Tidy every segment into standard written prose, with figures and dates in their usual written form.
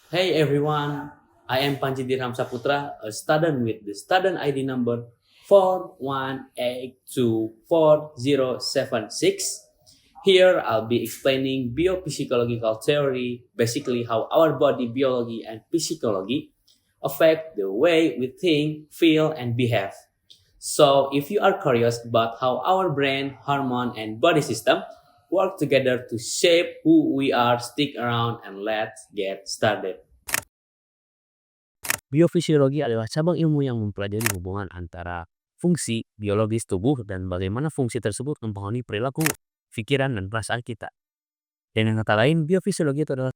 Hey everyone, I am Panji Dirham Saputra, a student with the student ID number 418244076. Here I'll be explaining biophysiological theory, basically how our body biology and physiology affect the way we think, feel, and behave. So if you are curious about how our brain, hormone, and body system work together to shape who we are, stick around and let's get started. Biofisiologi adalah cabang ilmu yang mempelajari hubungan antara fungsi biologis tubuh dan bagaimana fungsi tersebut mempengaruhi perilaku, pikiran, dan perasaan kita. Dan dengan kata lain, biofisiologi itu adalah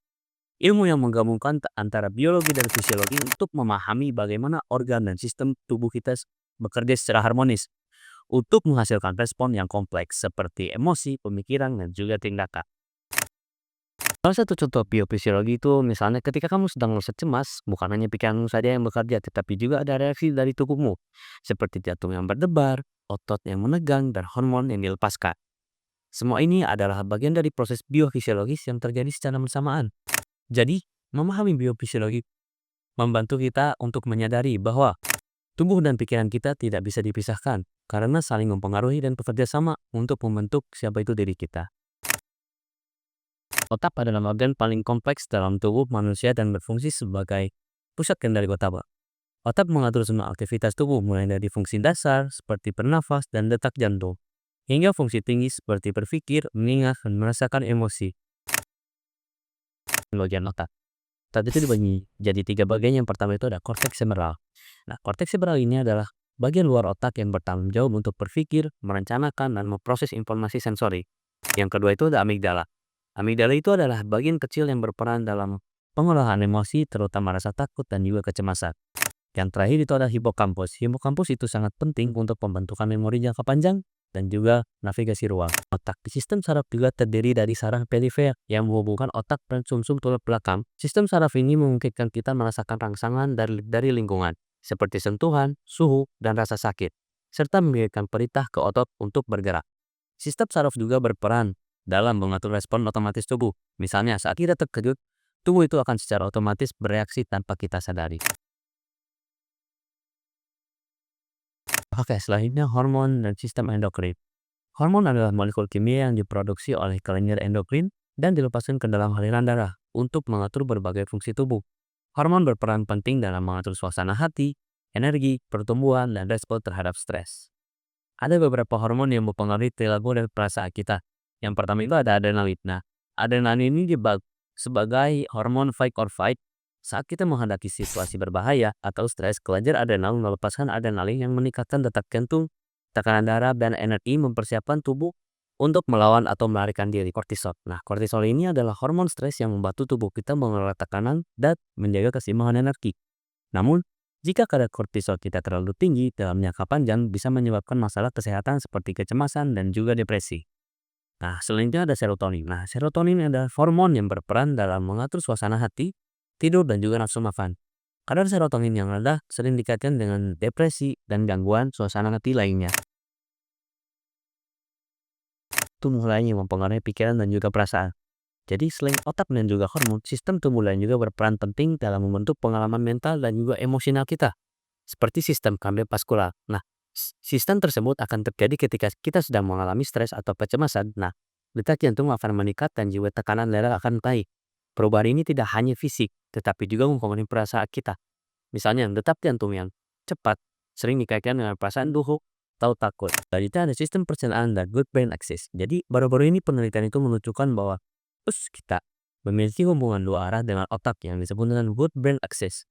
ilmu yang menggabungkan antara biologi dan fisiologi untuk memahami bagaimana organ dan sistem tubuh kita bekerja secara harmonis untuk menghasilkan respon yang kompleks seperti emosi, pemikiran, dan juga tindakan. Salah satu contoh biofisiologi itu misalnya ketika kamu sedang merasa cemas, bukan hanya pikiranmu saja yang bekerja, tetapi juga ada reaksi dari tubuhmu, seperti jantung yang berdebar, otot yang menegang, dan hormon yang dilepaskan. Semua ini adalah bagian dari proses biofisiologis yang terjadi secara bersamaan. Jadi, memahami biofisiologi membantu kita untuk menyadari bahwa tubuh dan pikiran kita tidak bisa dipisahkan karena saling mempengaruhi dan bekerja sama untuk membentuk siapa itu diri kita. Otak adalah organ paling kompleks dalam tubuh manusia dan berfungsi sebagai pusat kendali otak. Otak mengatur semua aktivitas tubuh mulai dari fungsi dasar seperti bernafas dan detak jantung, hingga fungsi tinggi seperti berpikir, mengingat, dan merasakan emosi. Bagian otak. Otak itu dibagi jadi tiga bagian. Yang pertama itu ada korteks cerebral. Nah, korteks cerebral ini adalah bagian luar otak yang bertanggung jawab untuk berpikir, merencanakan, dan memproses informasi sensori. Yang kedua itu ada amigdala. Amigdala itu adalah bagian kecil yang berperan dalam pengolahan emosi, terutama rasa takut dan juga kecemasan. Yang terakhir itu ada hipokampus. Hipokampus itu sangat penting untuk pembentukan memori jangka panjang dan juga navigasi ruang. Otak. Sistem saraf juga terdiri dari saraf perifer yang menghubungkan otak dan sumsum tulang belakang. Sistem saraf ini memungkinkan kita merasakan rangsangan dari lingkungan, seperti sentuhan, suhu, dan rasa sakit, serta memberikan perintah ke otot untuk bergerak. Sistem saraf juga berperan dalam mengatur respon otomatis tubuh. Misalnya saat kita terkejut, tubuh itu akan secara otomatis bereaksi tanpa kita sadari. Oke, selanjutnya hormon dan sistem endokrin. Hormon adalah molekul kimia yang diproduksi oleh kelenjar endokrin dan dilepaskan ke dalam aliran darah untuk mengatur berbagai fungsi tubuh. Hormon berperan penting dalam mengatur suasana hati, energi, pertumbuhan, dan respon terhadap stres. Ada beberapa hormon yang mempengaruhi perilaku dan perasaan kita. Yang pertama itu ada adrenalin. Nah, adrenalin ini sebagai hormon fight or fight. Saat kita menghadapi situasi berbahaya atau stres, kelenjar adrenal melepaskan adrenalin yang meningkatkan detak jantung, tekanan darah, dan energi mempersiapkan tubuh untuk melawan atau melarikan diri. Kortisol. Nah, kortisol ini adalah hormon stres yang membantu tubuh kita mengelola tekanan dan menjaga keseimbangan energi. Namun, jika kadar kortisol kita terlalu tinggi dalam jangka panjang bisa menyebabkan masalah kesehatan seperti kecemasan dan juga depresi. Nah, selanjutnya ada serotonin. Nah, serotonin adalah hormon yang berperan dalam mengatur suasana hati, tidur, dan juga nafsu makan. Kadar serotonin yang rendah sering dikaitkan dengan depresi dan gangguan suasana hati lainnya. Itu mulainya mempengaruhi pikiran dan juga perasaan. Jadi selain otak dan juga hormon, sistem tubuh lain juga berperan penting dalam membentuk pengalaman mental dan juga emosional kita, seperti sistem kardiovaskular. Nah, sistem tersebut akan terjadi ketika kita sedang mengalami stres atau kecemasan. Nah, detak jantung akan meningkat dan juga tekanan darah akan naik. Perubahan ini tidak hanya fisik, tetapi juga mempengaruhi perasaan kita. Misalnya, detak jantung yang cepat sering dikaitkan dengan perasaan duhuk atau takut. Selanjutnya ada sistem pencernaan dan good brain axis. Jadi, baru-baru ini penelitian itu menunjukkan bahwa kita memiliki hubungan dua arah dengan otak yang disebut dengan good brain axis.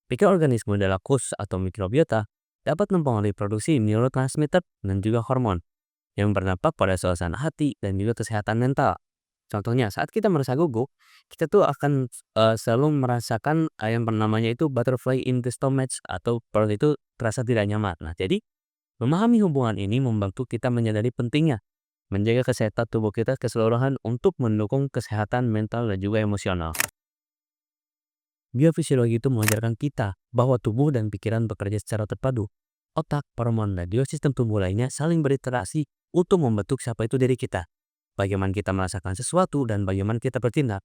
Mikroorganisme dalam kus atau mikrobiota dapat mempengaruhi produksi neurotransmitter dan juga hormon yang berdampak pada suasana hati dan juga kesehatan mental. Contohnya, saat kita merasa gugup, kita tuh akan selalu merasakan yang namanya itu butterfly in the stomach atau perut itu terasa tidak nyaman. Nah, jadi memahami hubungan ini membantu kita menyadari pentingnya menjaga kesehatan tubuh kita keseluruhan untuk mendukung kesehatan mental dan juga emosional. Biofisiologi itu mengajarkan kita bahwa tubuh dan pikiran bekerja secara terpadu. Otak, hormon, dan juga sistem tubuh lainnya saling berinteraksi untuk membentuk siapa itu diri kita. Bagaimana kita merasakan sesuatu dan bagaimana kita bertindak.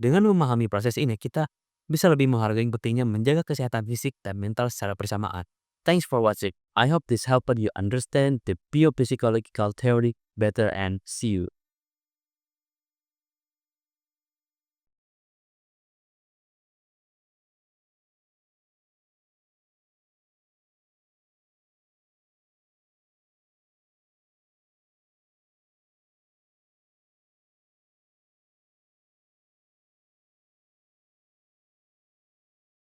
Dengan memahami proses ini, kita bisa lebih menghargai pentingnya menjaga kesehatan fisik dan mental secara bersamaan. Thanks for watching. I hope this helped you understand the biopsychological theory better and see you